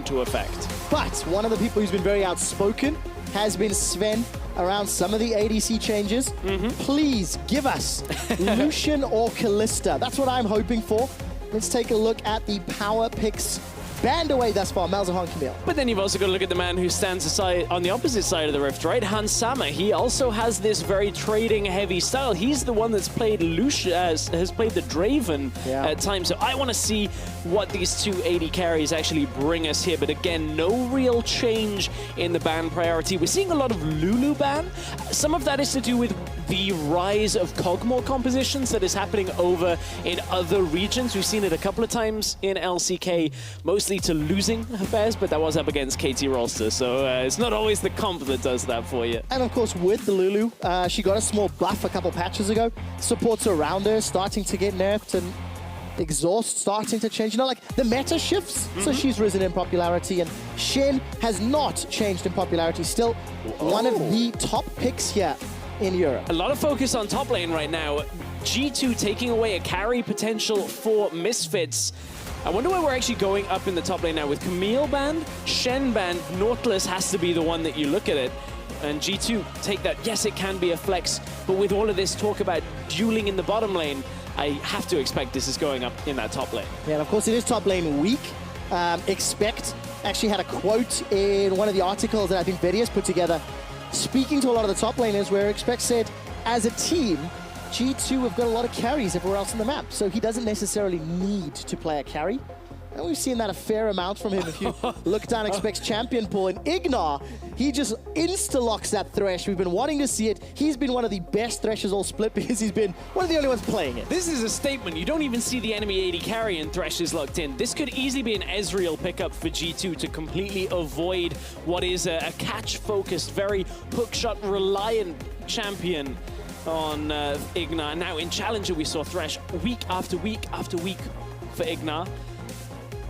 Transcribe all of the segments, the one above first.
into effect. But one of the people who's been very outspoken has been Zven around some of the ADC changes. Please give us Lucian or Kalista. That's what I'm hoping for. Let's take a look at the power picks banned away thus far, Malzahar Camille. But then you've also got to look at the man who stands aside on the opposite side of the rift, right? Hans Sama. He also has this very trading-heavy style. He's the one that's played has played the Draven at times. So I want to see what these two AD carries actually bring us here. But again, no real change in the ban priority. We're seeing a lot of Lulu ban. Some of that is to do with the rise of Kog'Maw compositions that is happening over in other regions. We've seen it a couple of times in LCK, mostly to losing affairs, but that was up against KT Rolster, so it's not always the comp that does that for you. And of course, with the Lulu, she got a small buff a couple patches ago. Supports around her starting to get nerfed, and exhaust starting to change. You know, like the meta shifts, so she's risen in popularity, and Shen has not changed in popularity. Still one of the top picks here in Europe. A lot of focus on top lane right now. G2 taking away a carry potential for Misfits. I wonder where we're actually going up in the top lane now. With Camille banned, Shen banned, Nautilus has to be the one that you look at it. And G2 take that. Yes, it can be a flex, but with all of this talk about dueling in the bottom lane, I have to expect this is going up in that top lane. Yeah, and of course it is top lane week. Expect actually had a quote in one of the articles that I think VODS put together, speaking to a lot of the top laners, where Expect said, as a team, G2 have got a lot of carries everywhere else on the map, so he doesn't necessarily need to play a carry. And we've seen that a fair amount from him. If you look down Expect's champion pool, and IgNar, he just insta-locks that Thresh. We've been wanting to see it. He's been one of the best Threshers all split because he's been one of the only ones playing it. This is a statement. You don't even see the enemy AD carry and Thresh is locked in. This could easily be an Ezreal pickup for G2 to completely avoid what is a catch-focused, very hookshot-reliant champion on IgNar. Now in Challenger we saw Thresh week after week after week for IgNar,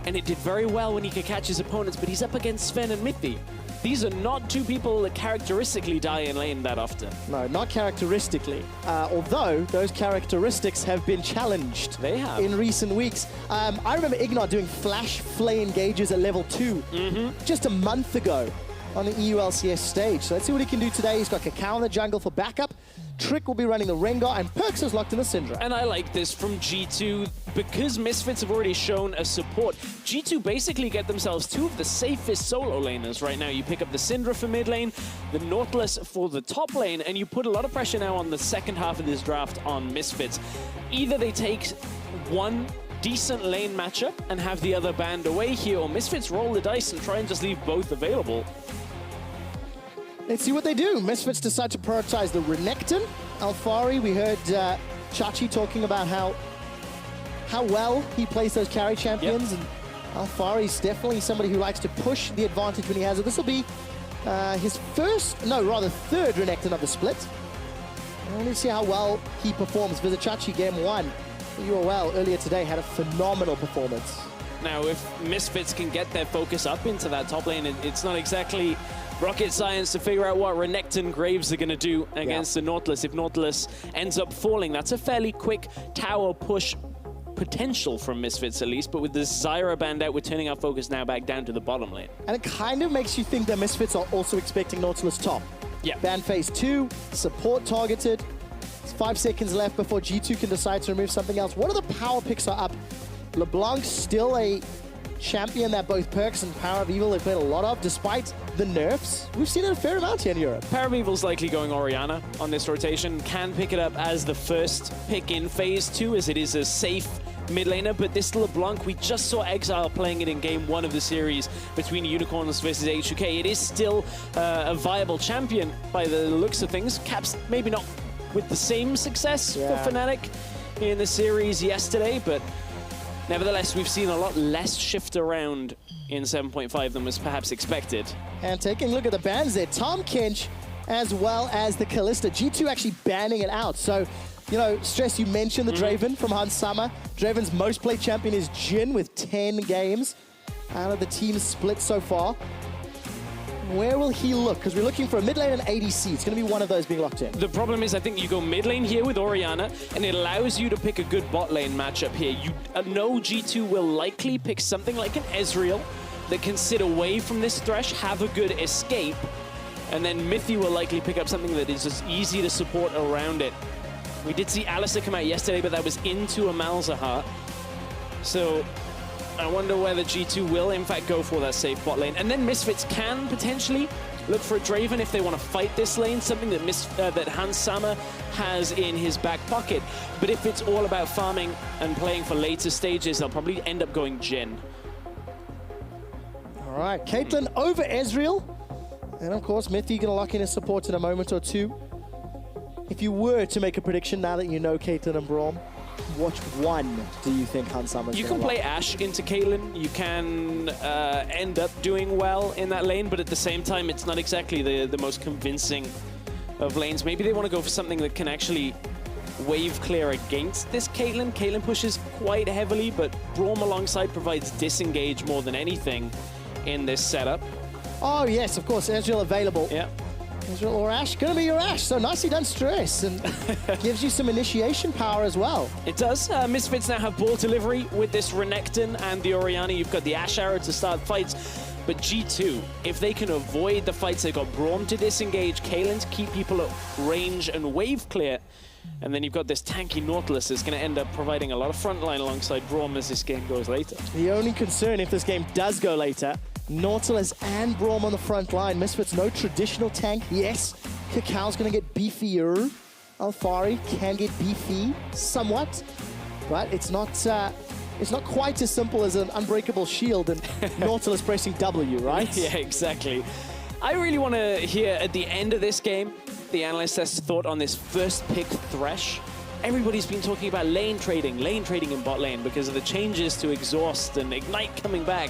and it did very well when he could catch his opponents, but he's up against Zven and Mithy. These are not two people that characteristically die in lane that often. No, not characteristically. Although those characteristics have been challenged. They have. In recent weeks. I remember IgNar doing flash flay engages at level 2 just a month ago on the EU LCS stage. So let's see what he can do today. He's got KaKAO in the jungle for backup. Trick will be running the Rengar, and PerkZ is locked in the Syndra. And I like this from G2 because Misfits have already shown a support. G2 basically get themselves two of the safest solo laners right now. You pick up the Syndra for mid lane, the Nautilus for the top lane, and you put a lot of pressure now on the second half of this draft on Misfits. Either they take one decent lane matchup and have the other banned away here, or Misfits roll the dice and try and just leave both available. Let's see what they do. Misfits decide to prioritize the Renekton. Alphari, we heard Chachi talking about how well he plays those carry champions. And Alphari's definitely somebody who likes to push the advantage when he has it. This will be his third Renekton of the split. And let's see how well he performs. Visit Chachi game 1. UOL earlier today had a phenomenal performance. Now, if Misfits can get their focus up into that top lane, it's not exactly rocket science to figure out what Renekton Graves are going to do against the Nautilus. If Nautilus ends up falling, that's a fairly quick tower push potential from Misfits at least, but with the Zyra banned out, we're turning our focus now back down to the bottom lane. And it kind of makes you think that Misfits are also expecting Nautilus top. Yeah. Ban phase 2, support targeted. It's 5 seconds left before G2 can decide to remove something else. What are the power picks are up? LeBlanc still a champion that both PerkZ and PowerOfEvil have played a lot of, despite the nerfs. We've seen it a fair amount here in Europe. PowerOfEvil's likely going Orianna on this rotation. Can pick it up as the first pick in phase 2, as it is a safe mid laner, but this LeBlanc, we just saw Exile playing it in game 1 of the series between Unicorns versus HUK. It is still a viable champion by the looks of things. Caps maybe not with the same success for Fnatic in the series yesterday, but nevertheless, we've seen a lot less shift around in 7.5 than was perhaps expected. And taking a look at the bans there, Tom Kench as well as the Kalista. G2 actually banning it out. So, you know, Stress, you mentioned the Draven from Hans Sama. Draven's most played champion is Jhin with 10 games out of the team's split so far. Where will he look? Because we're looking for a mid lane and ADC. It's going to be one of those being locked in. The problem is, I think you go mid lane here with Orianna, and it allows you to pick a good bot lane matchup here. You know G2 will likely pick something like an Ezreal that can sit away from this Thresh, have a good escape, and then Mithy will likely pick up something that is just easy to support around it. We did see Alistair come out yesterday, but that was into a Malzahar. So I wonder whether G2 will, in fact, go for that safe bot lane. And then Misfits can potentially look for a Draven if they want to fight this lane, something that that Hans Sama has in his back pocket. But if it's all about farming and playing for later stages, they'll probably end up going Jhin. All right, Caitlyn over Ezreal. And of course, Mithy gonna lock in his support in a moment or two. If you were to make a prediction now that you know Caitlyn and Braum, which one do you think Hans Sama's You can play Ashe into Caitlyn. You can end up doing well in that lane, but at the same time, it's not exactly the most convincing of lanes. Maybe they want to go for something that can actually wave clear against this Caitlyn. Caitlyn pushes quite heavily, but Braum alongside provides disengage more than anything in this setup. Oh yes, of course, Ezreal available. Yeah. Ezreal or Ashe, gonna be your Ashe. So nicely done, Stress, and gives you some initiation power as well. It does. Misfits now have ball delivery with this Renekton and the Orianna. You've got the Ashe arrow to start fights. But G2, if they can avoid the fights, they've got Braum to disengage, Caitlyn to keep people at range and wave clear. And then you've got this tanky Nautilus that's going to end up providing a lot of frontline alongside Braum as this game goes later. The only concern if this game does go later, Nautilus and Braum on the front line. Misfits, no traditional tank. Yes, KaKAO's going to get beefier. Alphari can get beefy somewhat, but it's not quite as simple as an unbreakable shield and Nautilus pressing W, right? Yeah, exactly. I really want to hear at the end of this game the analyst's thought on this first pick Thresh. Everybody's been talking about lane trading in bot lane because of the changes to Exhaust and Ignite coming back.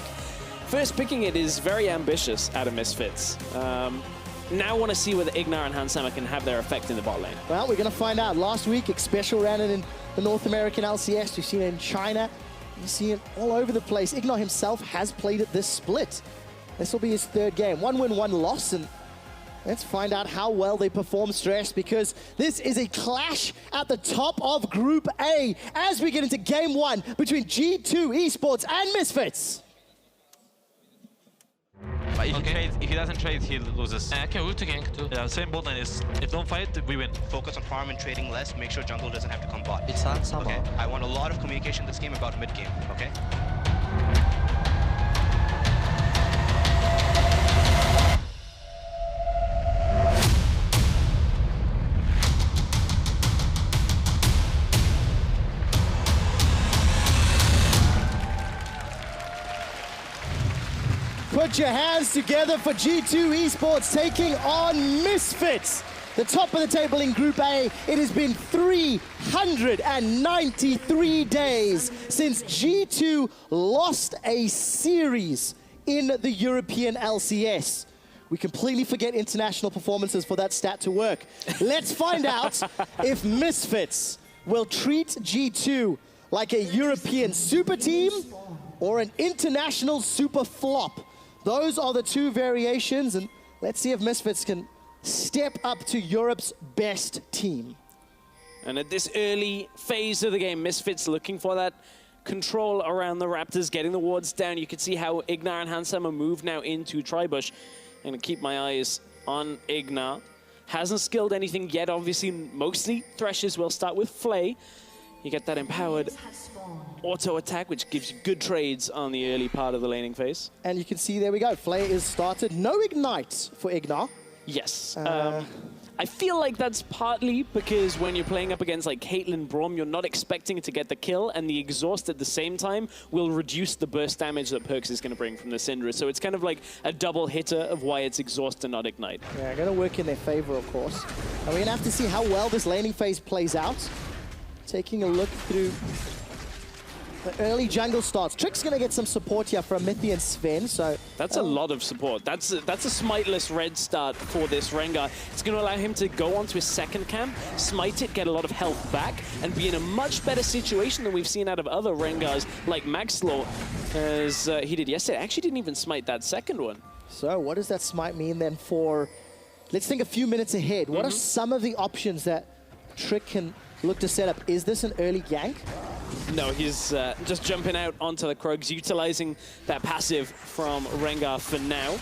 First picking it is very ambitious out of Misfits. Now want to see whether IgNar and Hans Sama can have their effect in the bot lane. Well, we're going to find out. Last week, Special ran it in the North American LCS. We've seen it in China. You see it all over the place. IgNar himself has played it this split. This will be his third game. 1 win, 1 loss, and let's find out how well they perform, Stress, because this is a clash at the top of Group A as we get into Game 1 between G2 eSports and Misfits. But if he doesn't trade, he loses. I can ult gank too. Yeah, same bot lane is, if don't fight, we win. Focus on farm and trading less, make sure jungle doesn't have to come bot. It's Hans Sama. Okay, I want a lot of communication this game about mid-game, okay? Put your hands together for G2 eSports taking on Misfits. The top of the table in Group A. It has been 393 days since G2 lost a series in the European LCS. We completely forget international performances for that stat to work. Let's find out if Misfits will treat G2 like a European super team or an international super flop. Those are the two variations, and let's see if Misfits can step up to Europe's best team. And at this early phase of the game, Misfits looking for that control around the Raptors, getting the wards down. You can see how IgNar and Hans Sama move now into Tribush. I'm going to keep my eyes on IgNar. Hasn't skilled anything yet, obviously. Mostly Threshes will start with Flay. You get that empowered auto attack, which gives you good trades on the early part of the laning phase. And you can see, there we go, Flay is started. No Ignite for IgNar. Yes. I feel like that's partly because when you're playing up against like Caitlyn, Braum, you're not expecting to get the kill, and the Exhaust at the same time will reduce the burst damage that PerkZ is going to bring from the Syndra. So it's kind of like a double hitter of why it's Exhaust and not Ignite. Yeah, going to work in their favor, of course. And we're going to have to see how well this laning phase plays out. Taking a look through the early jungle starts. Trick's going to get some support here from Mithy and Zven, so... That's a lot of support. That's a smiteless red start for this Rengar. It's going to allow him to go onto his second camp, smite it, get a lot of health back, and be in a much better situation than we've seen out of other Rengars like Maxlaw, as he did yesterday. Actually didn't even smite that second one. So what does that smite mean then for... Let's think a few minutes ahead. What are some of the options that Trick can look to set up? Is this an early gank? No, he's just jumping out onto the Krugs, utilizing that passive from Rengar for now.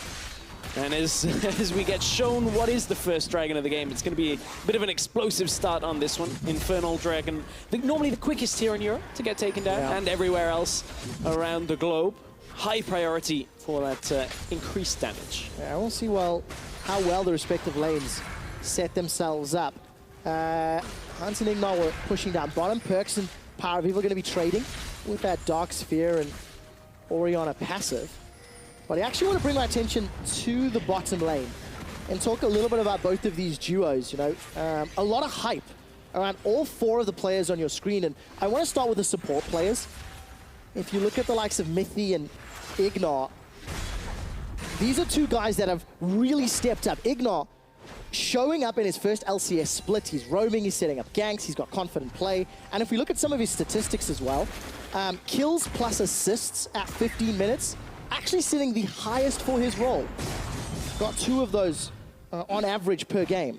And as we get shown what is the first dragon of the game, it's going to be a bit of an explosive start on this one. Infernal Dragon, normally the quickest here in Europe to get taken down, and everywhere else around the globe. High priority for that increased damage. Yeah, we'll see how well the respective lanes set themselves up. Hans and iGNar were pushing down bottom. PerkZ and PowerOfEvil are going to be trading with that Dark Sphere and Orianna passive. But I actually want to bring my attention to the bottom lane and talk a little bit about both of these duos. You know, a lot of hype around all four of the players on your screen, and I want to start with the support players. If you look at the likes of Mithy and iGNar, these are two guys that have really stepped up. iGNar showing up in his first LCS split. He's roaming, he's setting up ganks, he's got confident play. And if we look at some of his statistics as well, kills plus assists at 15 minutes, actually sitting the highest for his role. Got 2 of those on average per game.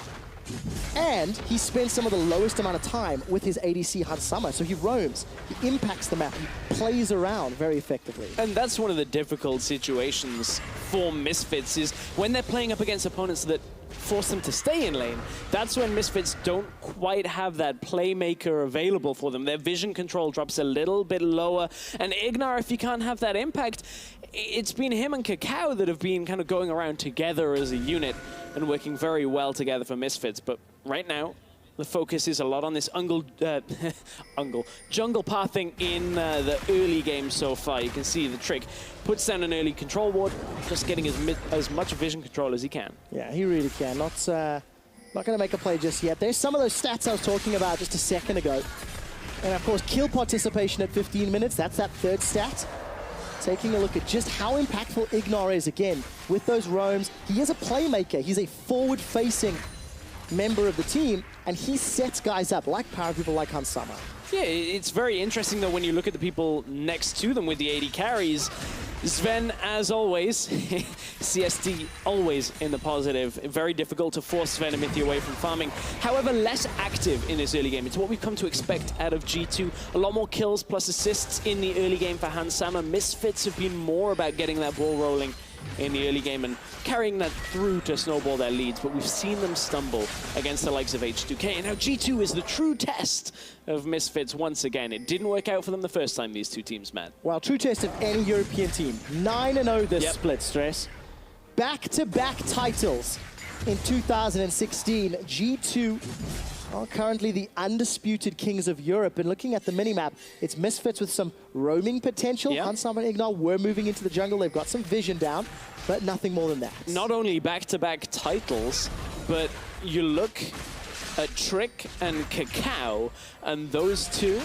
And he spends some of the lowest amount of time with his ADC Hansama. So he roams, he impacts the map, he plays around very effectively. And that's one of the difficult situations for Misfits, is when they're playing up against opponents that force them to stay in lane. That's when Misfits don't quite have that playmaker available for them. Their vision control drops a little bit lower. And iGNar, if you can't have that impact, it's been him and KaKAO that have been kind of going around together as a unit and working very well together for Misfits. But right now, the focus is a lot on this jungle pathing in the early game so far. You can see the trick. Puts down an early control ward, just getting as much vision control as he can. Yeah, he really can. Not going to make a play just yet. There's some of those stats I was talking about just a second ago. And of course, kill participation at 15 minutes. That's that third stat. Taking a look at just how impactful iGNar is, again, with those roams. He is a playmaker. He's a forward-facing member of the team, and he sets guys up like PowerOfEvil, like Hansama. Yeah, it's very interesting, though, when you look at the people next to them with the AD carries. Zven, as always, CST always in the positive. Very difficult to force Zven and Mithy away from farming. However, less active in this early game. It's what we've come to expect out of G2. A lot more kills plus assists in the early game for Hansama. Misfits have been more about getting that ball rolling in the early game and carrying that through to snowball their leads, but we've seen them stumble against the likes of H2K. And now G2 is the true test of Misfits once again. It didn't work out for them the first time these two teams met. Well, true test of any European team. 9-0 this split, Stress. Back-to-back titles in 2016. G2 are currently the undisputed kings of Europe. And looking at the minimap, it's Misfits with some roaming potential. Hansama and iGNar were moving into the jungle. They've got some vision down, but nothing more than that. Not only back-to-back titles, but you look at Trick and KaKAO, and those two,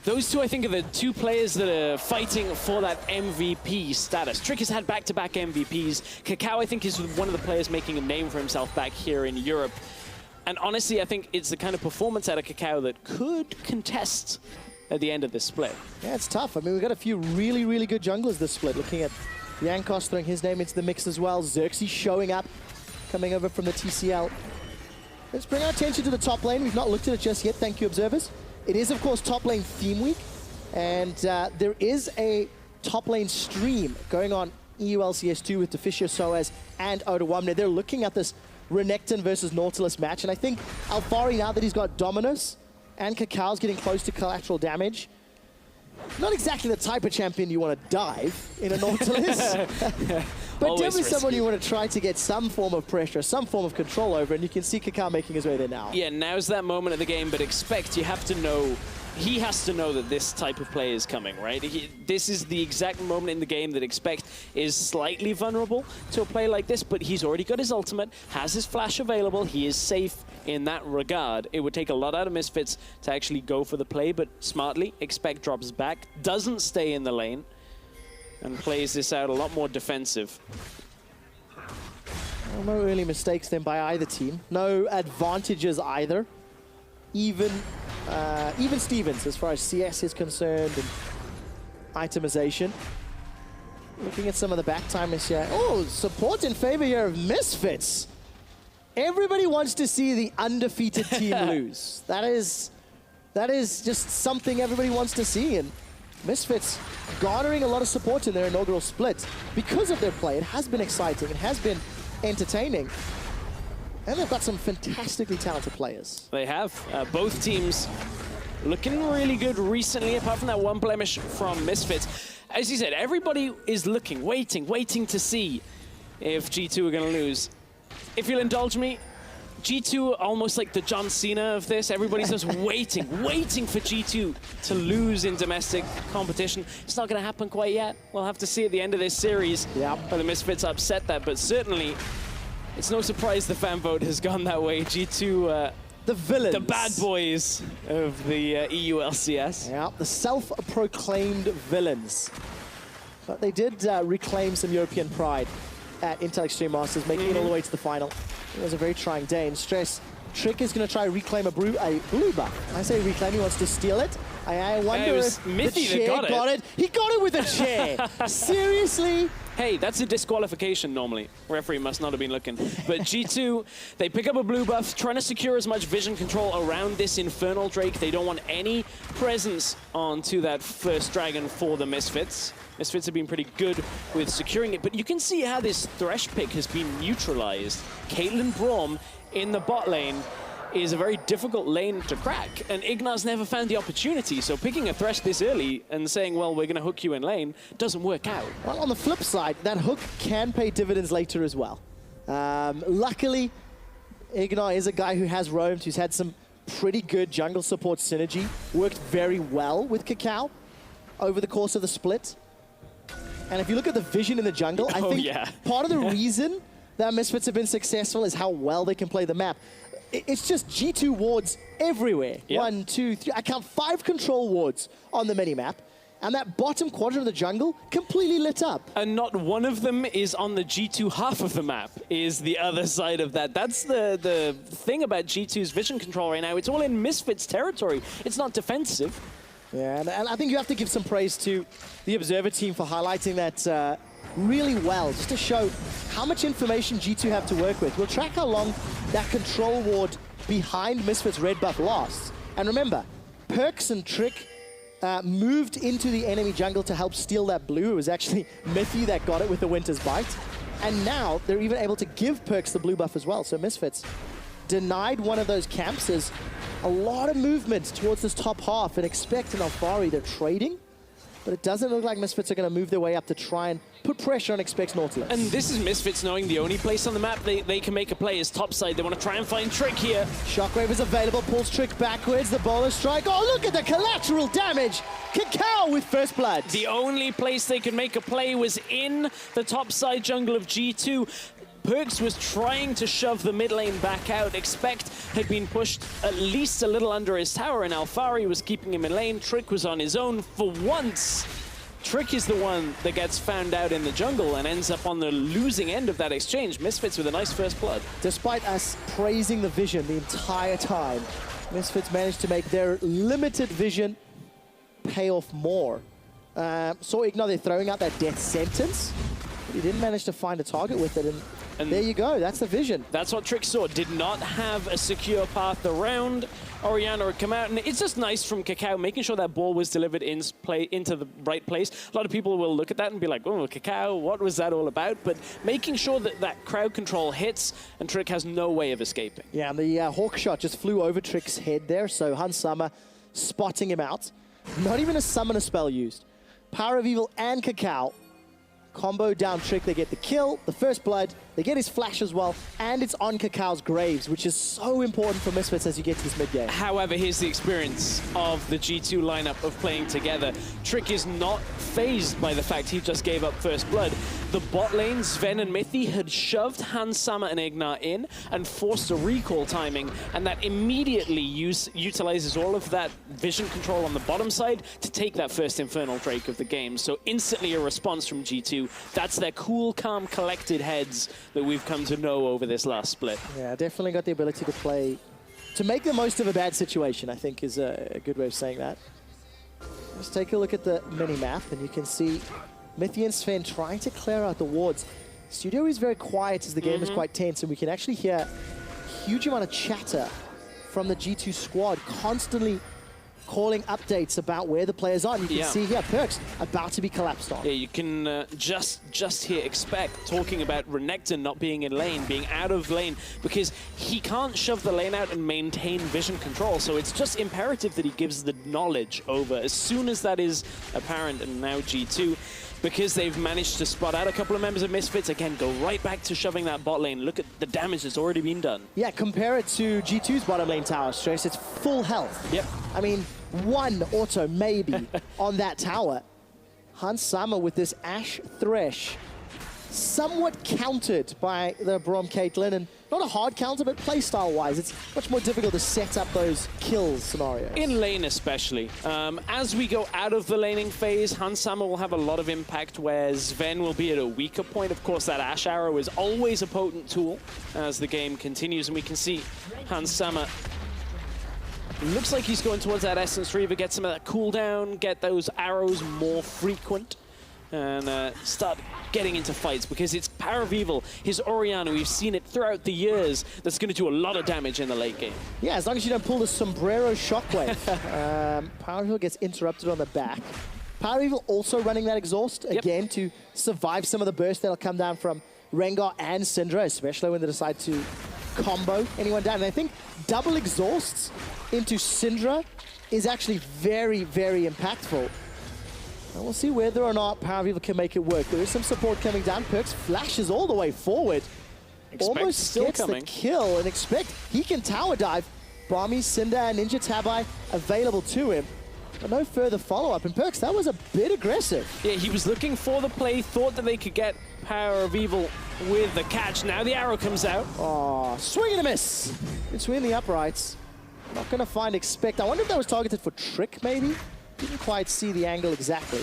I think, are the two players that are fighting for that MVP status. Trick has had back-to-back MVPs. KaKAO, I think, is one of the players making a name for himself back here in Europe. And honestly, I think it's the kind of performance out of KaKAO that could contest at the end of this split. Yeah, it's tough. I mean, we've got a few really, really good junglers this split. Looking at Jankos throwing his name into the mix as well. Xerxes showing up, coming over from the TCL. Let's bring our attention to the top lane. We've not looked at it just yet, thank you, observers. It is, of course, top lane theme week. And there is a top lane stream going on EU LCS 2 with Deficio, Soaz, and Odawamne. They're looking at this Renekton versus Nautilus match, and I think Alphari, now that he's got Dominus and KaKAO's getting close to collateral damage, not exactly the type of champion you want to dive in a Nautilus, but definitely someone you want to try to get some form of pressure, some form of control over, and you can see KaKAO making his way there now. Yeah, now's that moment of the game, but expect, you have to know, he has to know that this type of play is coming, right? This is the exact moment in the game that Expect is slightly vulnerable to a play like this, but he's already got his ultimate, has his flash available, he is safe in that regard. It would take a lot out of Misfits to actually go for the play, but smartly, Expect drops back, doesn't stay in the lane, and plays this out a lot more defensive. Well, no early mistakes then by either team. No advantages either. Even Stevens as far as CS is concerned and itemization. Looking at some of the back timers here. Oh, support in favor here of Misfits. Everybody wants to see the undefeated team lose. That is That is just something everybody wants to see, and Misfits garnering a lot of support in their inaugural split because of their play. It has been exciting, it has been entertaining, and they've got some fantastically talented players. They have. Both teams looking really good recently, apart from that one blemish from Misfits. As you said, everybody is looking, waiting to see if G2 are going to lose. If you'll indulge me, G2 almost like the John Cena of this. Everybody's just waiting for G2 to lose in domestic competition. It's not going to happen quite yet. We'll have to see at the end of this series whether the Misfits upset that, but certainly it's no surprise the fan vote has gone that way. G2, the villains. The bad boys of the EU LCS. Yeah, the self-proclaimed villains. But they did reclaim some European pride at Intel Extreme Masters, making it all the way to the final. It was a very trying day. In stress, Trick is going to try reclaim a blue buff. I say reclaim, he wants to steal it. I wonder if Mithy the chair got it. He got it with a chair. Seriously? Hey, that's a disqualification normally. Referee must not have been looking. But G2, they pick up a blue buff, trying to secure as much vision control around this Infernal Drake. They don't want any presence onto that first dragon for the Misfits. Misfits have been pretty good with securing it, but you can see how this Thresh pick has been neutralized. Caitlyn Braum in the bot lane is a very difficult lane to crack, and IgNar's never found the opportunity, so picking a Thresh this early and saying, well, we're going to hook you in lane, doesn't work out. Well, on the flip side, that hook can pay dividends later as well. Luckily, IgNar is a guy who has roamed, who's had some pretty good jungle support synergy, worked very well with KaKAO over the course of the split. And if you look at the vision in the jungle, I think part of the reason that Misfits have been successful is how well they can play the map. It's just G2 wards everywhere. 1, 2, 3. I count 5 control wards on the minimap. And that bottom quadrant of the jungle completely lit up. And not one of them is on the G2 half of the map, is the other side of that. That's the thing about G2's vision control right now. It's all in Misfits territory. It's not defensive. Yeah, and I think you have to give some praise to the Observer team for highlighting that really well, just to show how much information G2 have to work with. We'll track how long that control ward behind Misfits red buff lasts. And remember, PerkZ and Trick moved into the enemy jungle to help steal that blue. It was actually Mithy that got it with the Winter's Bite. And now they're even able to give PerkZ the blue buff as well. So Misfits denied one of those camps. There's a lot of movement towards this top half, and expect an Alphari. They're trading, but it doesn't look like Misfits are going to move their way up to try and put pressure on Expect's Nautilus. And this is Misfits knowing the only place on the map they can make a play is topside. They want to try and find Trick here. Shockwave is available, pulls Trick backwards, the bowler strike. Oh, look at the collateral damage! KaKAO with first blood. The only place they could make a play was in the topside jungle of G2. PerkZ was trying to shove the mid lane back out. Expect had been pushed at least a little under his tower, and Alphari was keeping him in lane. Trick was on his own for once. Trick is the one that gets found out in the jungle and ends up on the losing end of that exchange. Misfits with a nice first blood. Despite us praising the vision the entire time, Misfits managed to make their limited vision pay off more. Saw IgNar, they're throwing out that death sentence, but he didn't manage to find a target with it. And there you go, that's the vision. That's what Trick saw. Did not have a secure path around. Orianna had come out, and it's just nice from KaKAO, making sure that ball was delivered into the right place. A lot of people will look at that and be like, oh, KaKAO, what was that all about? But making sure that that crowd control hits, and Trick has no way of escaping. Yeah, and the hawk shot just flew over Trick's head there, so Hansama spotting him out. Not even a summoner spell used. PowerOfEvil and KaKAO combo down Trick, they get the kill, the first blood, they get his flash as well, and it's on KaKAO's graves, which is so important for Misfits as you get to this mid-game. However, here's the experience of the G2 lineup of playing together. Trick is not fazed by the fact he just gave up first blood. The bot lane, Zven and Mithy, had shoved Hansama and IgNar in and forced a recall timing, and that immediately utilizes all of that vision control on the bottom side to take that first Infernal Drake of the game. So instantly a response from G2. That's their cool, calm, collected heads that we've come to know over this last split. Yeah, definitely got the ability to play, to make the most of a bad situation, I think is a good way of saying that. Let's take a look at the mini-map, and you can see Mithy and Zven trying to clear out the wards. Studio is very quiet as the game is quite tense, and we can actually hear a huge amount of chatter from the G2 squad, constantly calling updates about where the players are. And you can see here, PerkZ about to be collapsed on. Yeah, you can just here expect talking about Renekton not being in lane, being out of lane, because he can't shove the lane out and maintain vision control. So it's just imperative that he gives the knowledge over as soon as that is apparent. And now G2, because they've managed to spot out a couple of members of Misfits, again, go right back to shoving that bot lane. Look at the damage that's already been done. Yeah, compare it to G2's bottom lane tower, Stress. It's full health. Yep. I mean, one auto maybe on that tower. Hansama with this Ashe Thresh, somewhat countered by the Braum Caitlyn, and not a hard counter, but playstyle-wise, it's much more difficult to set up those kills scenarios. In lane especially. As we go out of the laning phase, Hansama will have a lot of impact, where Zven will be at a weaker point. Of course, that Ashe arrow is always a potent tool as the game continues, and we can see Hansama looks like he's going towards that Essence Reaver, get some of that cooldown, get those arrows more frequent, and start getting into fights, because it's PowerOfEvil, his Orianna, we've seen it throughout the years, that's going to do a lot of damage in the late game. Yeah, as long as you don't pull the sombrero shockwave. PowerOfEvil gets interrupted on the back. PowerOfEvil also running that exhaust again to survive some of the burst that'll come down from Rengar and Syndra, especially when they decide to combo anyone down. And I think double exhausts into Syndra is actually very, very impactful. And we'll see whether or not PowerOfEvil can make it work. There is some support coming down. PerkZ flashes all the way forward. Almost gets the kill, and expect he can tower dive. Brahmi, Syndra, and Ninja Tabai available to him. But no further follow-up. And PerkZ, that was a bit aggressive. Yeah, he was looking for the play, thought that they could get PowerOfEvil with the catch. Now the arrow comes out. Oh, swing and a miss between the uprights. Not going to find Expect. I wonder if that was targeted for Trick, maybe? Didn't quite see the angle exactly.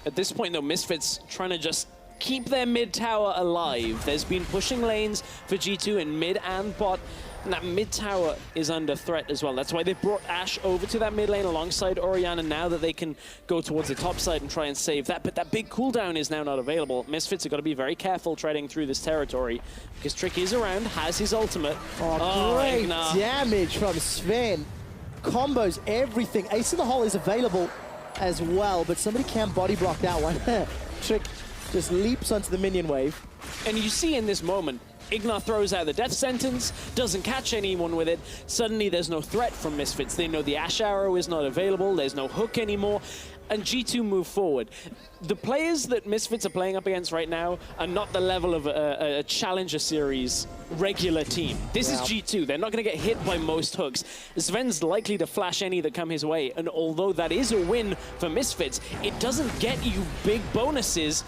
At this point, though, Misfits trying to just keep their mid tower alive. There's been pushing lanes for G2 in mid and bot, and that mid tower is under threat as well. That's why they've brought Ashe over to that mid lane alongside Orianna, now that they can go towards the top side and try and save that. But that big cooldown is now not available. Misfits have got to be very careful treading through this territory, because Trick is around, has his ultimate. Oh, great damage from Zven. Combos everything. Ace in the Hole is available as well, but somebody can body block that one. Trick just leaps onto the minion wave. And you see in this moment, IgNar throws out the death sentence, doesn't catch anyone with it. Suddenly there's no threat from Misfits. They know the Ashe arrow is not available, there's no hook anymore, and G2 move forward. The players that Misfits are playing up against right now are not the level of a Challenger Series regular team. This is G2. They're not going to get hit by most hooks. Zven's likely to flash any that come his way, and although that is a win for Misfits, it doesn't get you big bonuses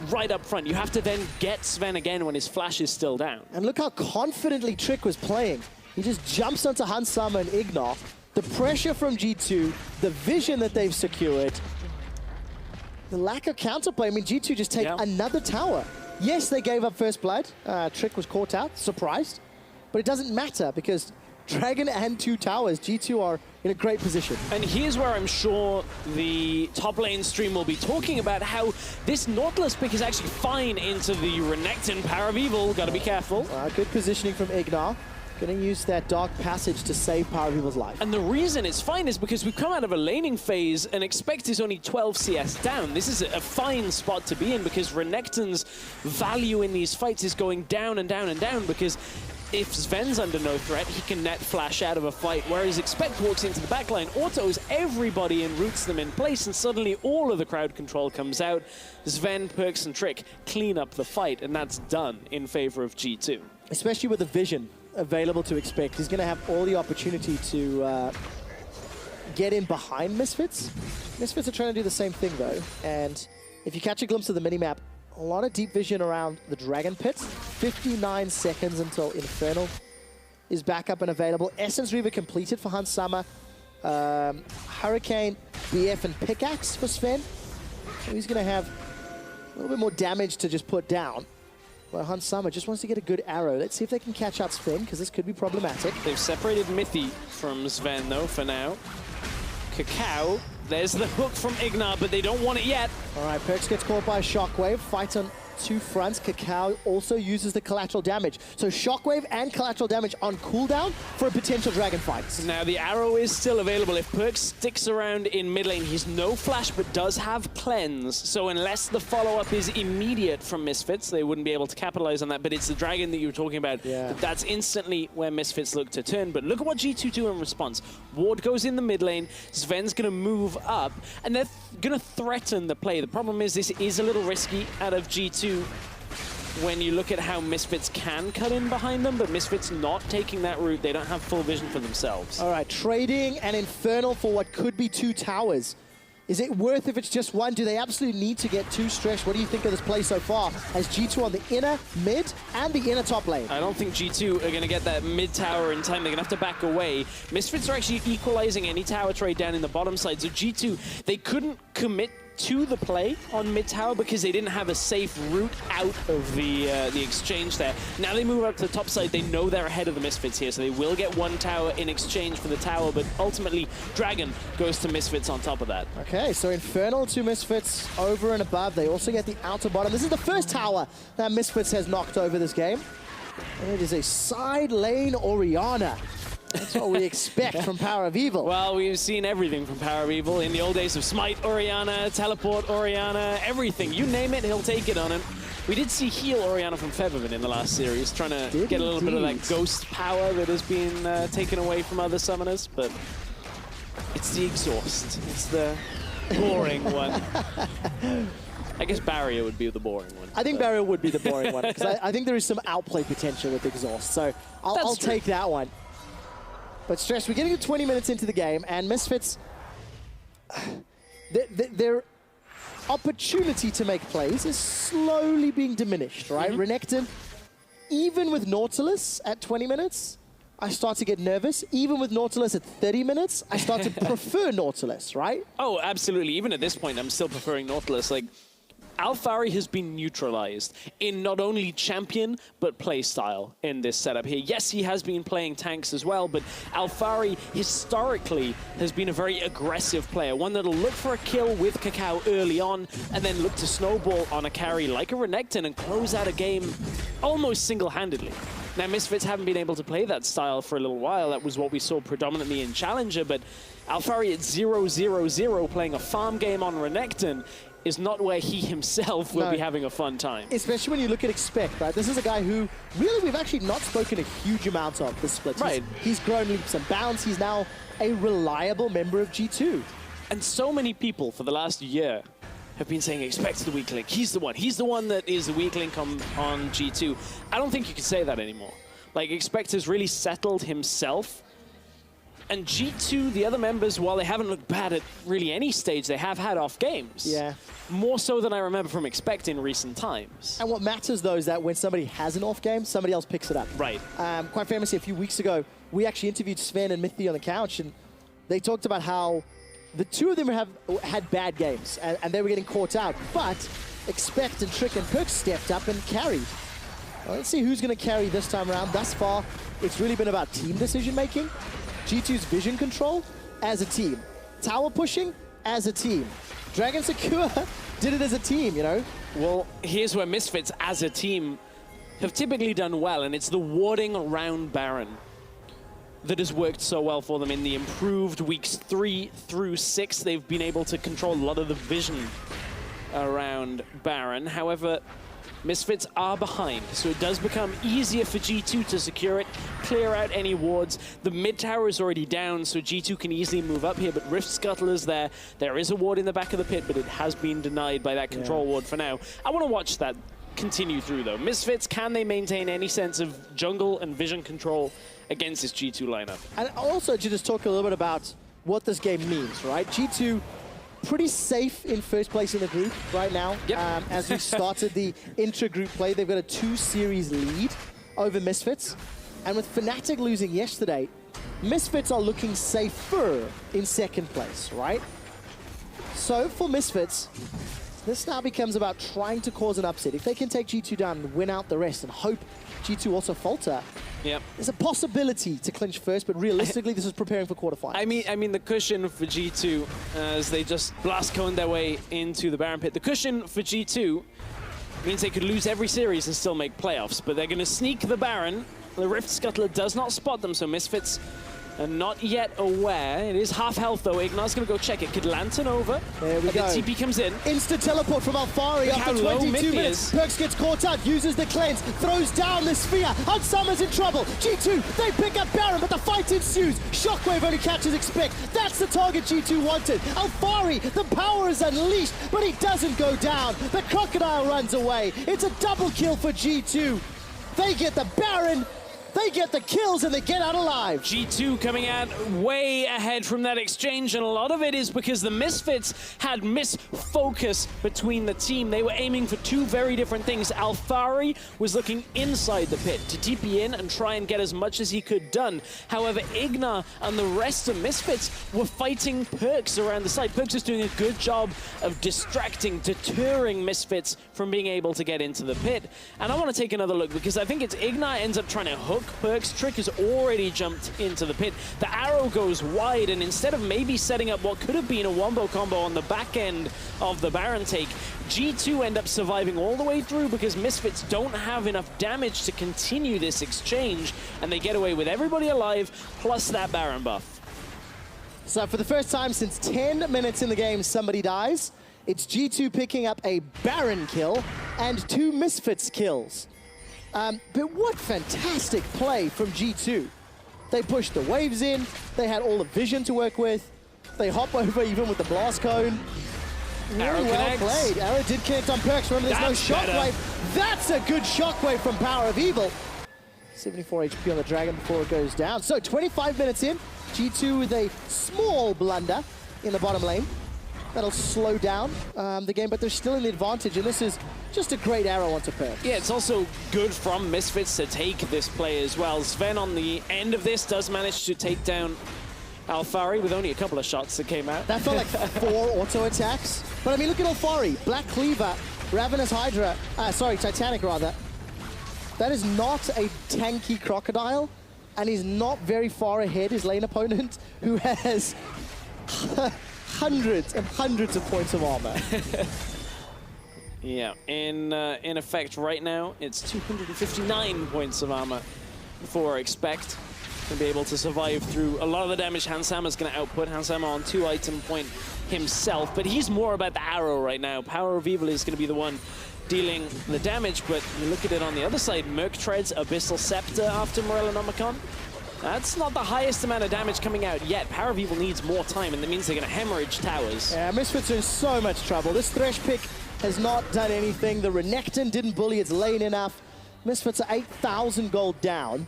right up front. You have to then get Zven again when his flash is still down. And look how confidently Trick was playing. He just jumps onto Hansama and IgNar. The pressure from G2, the vision that they've secured, the lack of counterplay. I mean, G2 just take another tower. Yes, they gave up first blood. Trick was caught out, surprised. But it doesn't matter, because Dragon and 2 towers, G2 are in a great position. And here's where I'm sure the top lane stream will be talking about how this Nautilus pick is actually fine into the Renekton PowerOfEvil. Got to be careful. Good positioning from IgNar. Going to use that Dark Passage to save PowerOfEvil's life. And the reason it's fine is because we've come out of a laning phase, and Expect is only 12 CS down. This is a fine spot to be in, because Renekton's value in these fights is going down and down and down, because if Zven's under no threat, he can net flash out of a fight, whereas Expect walks into the backline, autos everybody and roots them in place, and suddenly all of the crowd control comes out. Zven, PerkZ, and Trick clean up the fight, and that's done in favor of G2. Especially with the vision available to Expect. He's going to have all the opportunity to get in behind Misfits. Misfits are trying to do the same thing, though, and if you catch a glimpse of the minimap, a lot of deep vision around the Dragon Pit. 59 seconds until Infernal is back up and available. Essence Reaver completed for Hansama. Hurricane, BF, and Pickaxe for Zven. So he's going to have a little bit more damage to just put down. Well, Hansama just wants to get a good arrow. Let's see if they can catch out Zven, because this could be problematic. They've separated Mithy from Zven, though, for now. KaKAO, there's the hook from IgNar, but they don't want it yet. All right, PerkZ gets caught by a shockwave. Fight on two fronts. KaKAO also uses the collateral damage. So Shockwave and collateral damage on cooldown for a potential dragon fight. Now the arrow is still available. If PerkZ sticks around in mid lane, he's no flash but does have cleanse. So unless the follow-up is immediate from Misfits, they wouldn't be able to capitalize on that. But it's the dragon that you were talking about. Yeah. That's instantly where Misfits look to turn. But look at what G2 do in response. Ward goes in the mid lane. Zven's going to move up, and they're going to threaten the play. The problem is this is a little risky out of G2 when you look at how Misfits can cut in behind them, but Misfits not taking that route. They don't have full vision for themselves. All right, trading an Infernal for what could be two towers. Is it worth if it's just one? Do they absolutely need to get two Thresh? What do you think of this play so far? As G2 on the inner, mid, and the inner top lane. I don't think G2 are going to get that mid tower in time. They're going to have to back away. Misfits are actually equalizing any tower trade down in the bottom side. So G2, they couldn't commit to the play on mid tower because they didn't have a safe route out of the exchange there. Now they move up to the top side. They know they're ahead of the Misfits here, so they will get one tower in exchange for the tower, but ultimately Dragon goes to Misfits on top of that. Okay, so Infernal to Misfits over and above. They also get the outer bottom. This is the first tower that Misfits has knocked over this game. And it is a side lane Orianna. That's what we expect from PowerOfEvil. Well, we've seen everything from PowerOfEvil in the old days of Smite Orianna, Teleport Orianna, everything. You name it, he'll take it on him. We did see heal Orianna from Featherman in the last series, trying to get a little bit of that ghost power that has been taken away from other summoners, but it's the exhaust. It's the boring one. I guess Barrier would be the boring one. I think Barrier would be the boring one, because I think there is some outplay potential with exhaust, so I'll take that one. But Thresh, we're getting to 20 minutes into the game, and Misfits, their opportunity to make plays is slowly being diminished, right? Renekton, even with Nautilus at 20 minutes, I start to get nervous. Even with Nautilus at 30 minutes, I start to prefer Nautilus, right? Oh, absolutely. Even at this point, I'm still preferring Nautilus. Like, Alphari has been neutralized in not only champion, but play style in this setup here. Yes, he has been playing tanks as well, but Alphari historically has been a very aggressive player, one that'll look for a kill with KaKAO early on, and then look to snowball on a carry like a Renekton and close out a game almost single-handedly. Now, Misfits haven't been able to play that style for a little while. That was what we saw predominantly in Challenger, but Alphari at 0-0-0 playing a farm game on Renekton is not where he himself will be having a fun time. Especially when you look at Expect, right? This is a guy who, really, we've actually not spoken a huge amount of this split. Right. He's grown leaps and bounds. He's now a reliable member of G2. And so many people for the last year have been saying, Expect's the weak link. He's the one. He's the one that is the weak link on G2. I don't think you can say that anymore. Like, Expect has really settled himself. And G2, the other members, while they haven't looked bad at really any stage, they have had off games. Yeah. More so than I remember from Expect in recent times. And what matters, though, is that when somebody has an off game, somebody else picks it up. Right. Quite famously, a few weeks ago, we actually interviewed Zven and Mithy on the couch, and they talked about how the two of them have had bad games, and they were getting caught out. But Expect and Trick and PerkZ stepped up and carried. Well, let's see who's going to carry this time around. Thus far, it's really been about team decision-making. G2's vision control as a team. Tower pushing as a team. Dragon Secure did it as a team, you know? Well, here's where Misfits as a team have typically done well, and it's the warding around Baron that has worked so well for them in the improved weeks 3 through 6. They've been able to control a lot of the vision around Baron. However, Misfits are behind, so it does become easier for G2 to secure it, clear out any wards. The mid tower is already down, so G2 can easily move up here, but Rift Scuttle is there. There is a ward in the back of the pit, but it has been denied by that control ward for now. I want to watch that continue through, though. Misfits, can they maintain any sense of jungle and vision control against this G2 lineup? And also, to just talk a little bit about what this game means, right? G2 pretty safe in first place in the group right now. Yep. As we started the intra-group play, they've got a 2-series lead over Misfits. And with Fnatic losing yesterday, Misfits are looking safer in second place, right? So for Misfits, this now becomes about trying to cause an upset. If they can take G2 down and win out the rest and hope G2 also falter, there's a possibility to clinch first, but realistically, this is preparing for quarterfinals. I mean, the cushion for G2, as they just blast cone their way into the Baron pit, the cushion for G2 Means they could lose every series and still make playoffs, but they're going to sneak the Baron. The Rift Scuttler does not spot them, so Misfits are not yet aware. It is half health, though. IgNar's going to go check it. Could Lantern over. There we go. The TP comes in. Instant teleport from Alphari after 22 minutes. PerkZ gets caught out, uses the cleanse, throws down the sphere. Hunsama's in trouble. G2, they pick up Baron, but the fight ensues. Shockwave only catches Expect. That's the target G2 wanted. Alphari, the power is unleashed, but he doesn't go down. The Crocodile runs away. It's a double kill for G2. They get the Baron. They get the kills and they get out alive. G2 coming out way ahead from that exchange, and a lot of it is because the Misfits had misfocus between the team. They were aiming for two very different things. Alphari was looking inside the pit to TP in and try and get as much as he could done. However, IgNar and the rest of Misfits were fighting PerkZ around the side. PerkZ is doing a good job of distracting, deterring Misfits from being able to get into the pit. And I want to take another look because I think it's IgNar ends up trying to hook PerkZ. Trick has already jumped into the pit. The arrow goes wide, and instead of maybe setting up what could have been a wombo combo on the back end of the Baron take, G2 end up surviving all the way through because Misfits don't have enough damage to continue this exchange, and they get away with everybody alive, plus that Baron buff. So for the first time since 10 minutes in the game, somebody dies. It's G2 picking up a Baron kill and 2 Misfits kills. But what fantastic play from G2. They pushed the waves in, they had all the vision to work with, they hop over even with the blast cone. Really well played. Arrow did connect on PerkZ, remember there's no shockwave. That's a good shockwave from PowerOfEvil. 74 HP on the Dragon before it goes down. So 25 minutes in, G2 with a small blunder in the bottom lane. That'll slow down the game, but they're still in the advantage, and this is just a great arrow onto PerkZ. Yeah, it's also good from Misfits to take this play as well. Zven on the end of this does manage to take down Alphari with only a couple of shots that came out. That felt like 4 auto attacks. But I mean, look at Alphari. Black Cleaver, Ravenous Hydra, Titanic rather. That is not a tanky Crocodile, and he's not very far ahead his lane opponent, who has hundreds and hundreds of points of armor. Yeah, in effect right now, it's 259 points of armor for Expect to be able to survive through a lot of the damage Hansama's going to output. Hansama on 2 item point himself, but he's more about the arrow right now. PowerOfEvil is going to be the one dealing the damage, but you look at it on the other side, Merc Treads, Abyssal Scepter after Morellonomicon. That's not the highest amount of damage coming out yet. PowerOfEvil needs more time, and that means they're going to hemorrhage towers. Yeah, Misfits are in so much trouble. This Thresh pick has not done anything. The Renekton didn't bully its lane enough. Misfits are 8,000 gold down,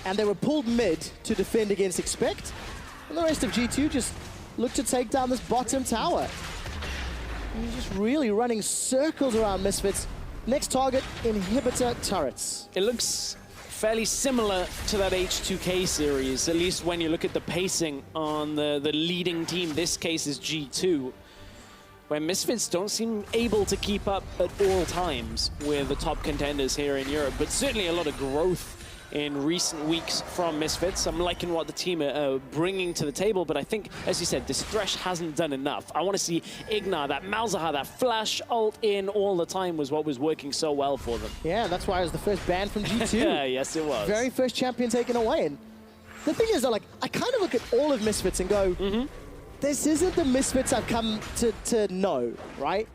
and they were pulled mid to defend against Expect. And the rest of G2 just looked to take down this bottom tower. And he's just really running circles around Misfits. Next target, inhibitor turrets. It looks fairly similar to that H2K series, at least when you look at the pacing on the leading team. This case is G2, where Misfits don't seem able to keep up at all times with the top contenders here in Europe, but certainly a lot of growth in recent weeks from Misfits. I'm liking what the team are bringing to the table, but I think, as you said, this Thresh hasn't done enough. I want to see IgNar, that Malzahar, that flash ult in all the time was what was working so well for them. Yeah, that's why it was the first ban from G2. Yeah, yes, it was. Very first champion taken away. And the thing is, though, like, I kind of look at all of Misfits and go, this isn't the Misfits I've come to know, right?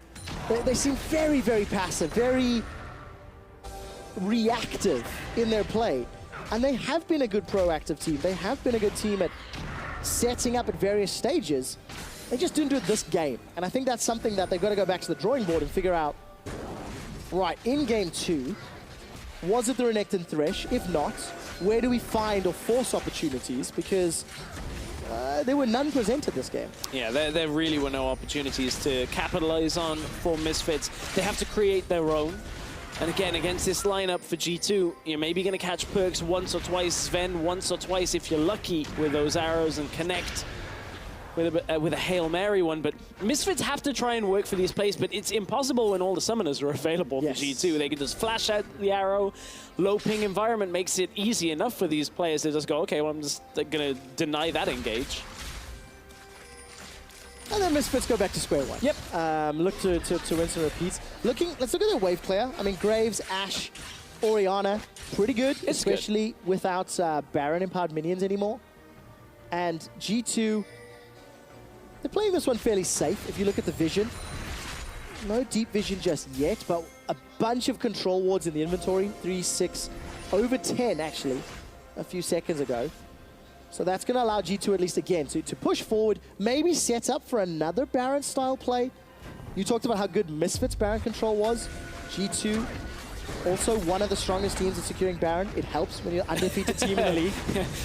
They seem very, very passive, very reactive in their play. And they have been a good proactive team. They have been a good team at setting up at various stages. They just didn't do it this game. And I think that's something that they've got to go back to the drawing board and figure out, right, in game 2, was it the Renekton Thresh? If not, where do we find or force opportunities? Because there were none presented this game. Yeah, there really were no opportunities to capitalize on for Misfits. They have to create their own. And again, against this lineup for G2, you're maybe going to catch PerkZ once or twice, Zven once or twice if you're lucky with those arrows and connect with a Hail Mary one. But Misfits have to try and work for these plays, but it's impossible when all the summoners are available for G2. They can just flash out the arrow. Low ping environment makes it easy enough for these players to just go, okay, well, I'm just going to deny that engage. And then Misfits go back to square one. Yep. Look to rinse and repeat. Let's look at the wave player. I mean, Graves, Ashe, Orianna, pretty good, especially without Baron empowered minions anymore. And G2, they're playing this one fairly safe if you look at the vision. No deep vision just yet, but a bunch of control wards in the inventory. 3, 6, over 10 actually, a few seconds ago. So that's going to allow G2 at least again to push forward, maybe set up for another Baron style play. You talked about how good Misfits Baron control was. G2, also one of the strongest teams at securing Baron. It helps when you're an undefeated team in the league.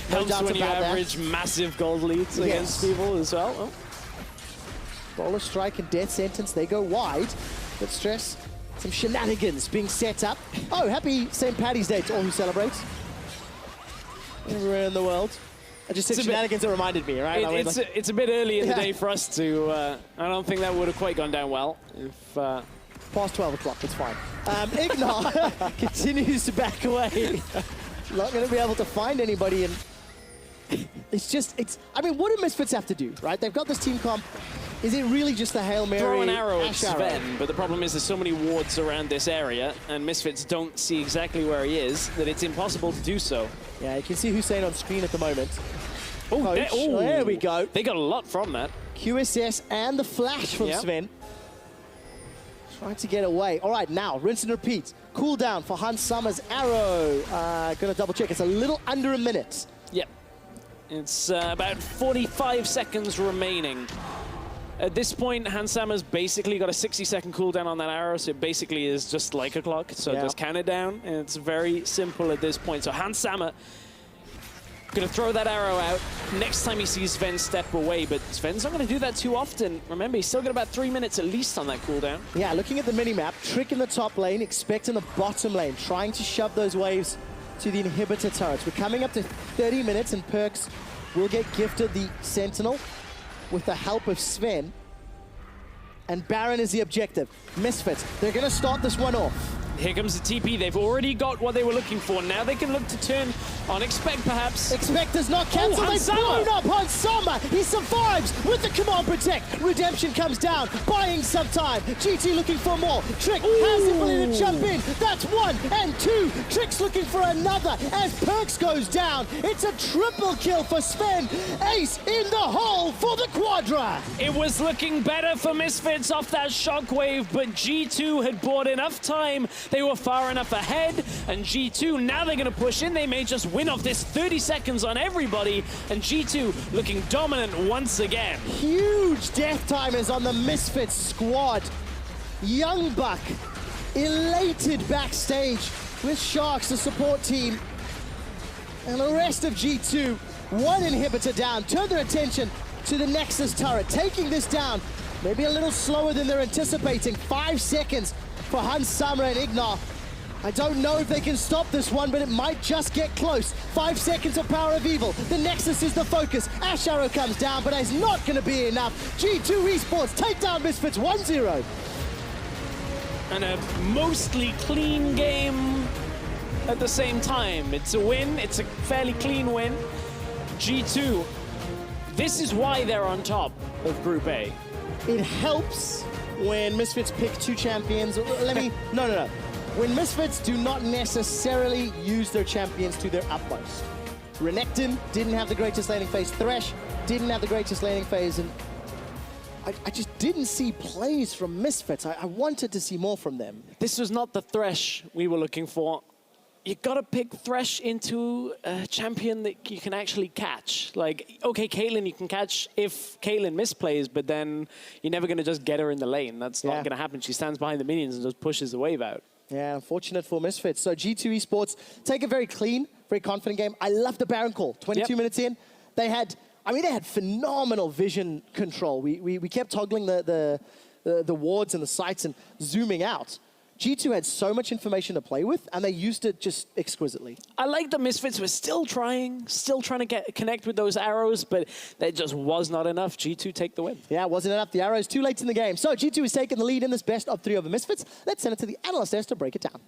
Helps when you average massive gold leads against people as well. Oh. Bowler strike and death sentence, they go wide. But stress, some shenanigans being set up. Oh, happy St. Paddy's Day to all who celebrate. Everywhere in the world. I just said shenanigans that reminded me, right? It's a bit early in the day for us to... I don't think that would have quite gone down well. If past 12 o'clock, it's fine. IgNar continues to back away. Not going to be able to find anybody. And I mean, what do Misfits have to do, right? They've got this team comp. Is it really just the Hail Mary? Throw an arrow at Ashe Zven, but the problem is there's so many wards around this area, and Misfits don't see exactly where he is, that it's impossible to do so. Yeah, you can see Hussein on screen at the moment. Oh, there we go. They got a lot from that. QSS and the flash from Zven. Trying to get away. All right, now, rinse and repeat. Cooldown for Hans Summer's arrow. Gonna double check. It's a little under a minute. Yep. It's about 45 seconds remaining. At this point, Hans Summer's basically got a 60-second cooldown on that arrow, so it basically is just like a clock. So just count it down, and it's very simple at this point. So Hans Summer gonna throw that arrow out. Next time he sees Zven step away, but Sven's not gonna do that too often. Remember, he's still got about 3 minutes at least on that cooldown. Yeah, looking at the mini-map, Trick in the top lane, Expect in the bottom lane, trying to shove those waves to the inhibitor turrets. We're coming up to 30 minutes, and PerkZ will get gifted the Sentinel with the help of Zven. And Baron is the objective. Misfits, they're gonna start this one off. Here comes the TP. They've already got what they were looking for. Now they can look to turn on Expect, perhaps. Expect does not cancel. They've blown up on Summer. He survives with the Command Protect. Redemption comes down, buying some time. GT looking for more. Trick has the ability to jump in. That's 1 and 2. Trick's looking for another as PerkZ goes down. It's a triple kill for Zven. Ace in the hole for the Quadra. It was looking better for Misfits off that shockwave, but G2 had bought enough time. They were far enough ahead, and G2, now they're going to push in. They may just win off this 30 seconds on everybody, and G2 looking dominant once again. Huge death timers on the Misfits squad. Young Buck elated backstage with Sharks, the support team. And the rest of G2, one inhibitor down, turn their attention to the Nexus turret, taking this down. Maybe a little slower than they're anticipating. 5 seconds for Hans Summer and IgNar. I don't know if they can stop this one, but it might just get close. 5 seconds of PowerOfEvil. The Nexus is the focus. Ashe arrow comes down, but it's not going to be enough. G2 eSports take down Misfits 1-0. And a mostly clean game at the same time. It's a win. It's a fairly clean win. G2, this is why they're on top of Group A. It helps when Misfits pick 2 champions. No. When Misfits do not necessarily use their champions to their utmost. Renekton didn't have the greatest laning phase. Thresh didn't have the greatest laning phase. And I just didn't see plays from Misfits. I wanted to see more from them. This was not the Thresh we were looking for. You gotta pick Thresh into a champion that you can actually catch. Like, okay, Caitlyn you can catch if Caitlyn misplays, but then you're never gonna just get her in the lane. That's not gonna happen. She stands behind the minions and just pushes the wave out. Yeah, unfortunate for Misfits. So G2 eSports take a very clean, very confident game. I love the Baron call. 22 minutes in, they had phenomenal vision control. We kept toggling the wards and the sights and zooming out. G2 had so much information to play with, and they used it just exquisitely. I like the Misfits were still trying to connect with those arrows, but there just was not enough. G2 take the win. Yeah, it wasn't enough. The arrows too late in the game. So G2 is taking the lead in this best of 3 over Misfits. Let's send it to the analyst desk to break it down.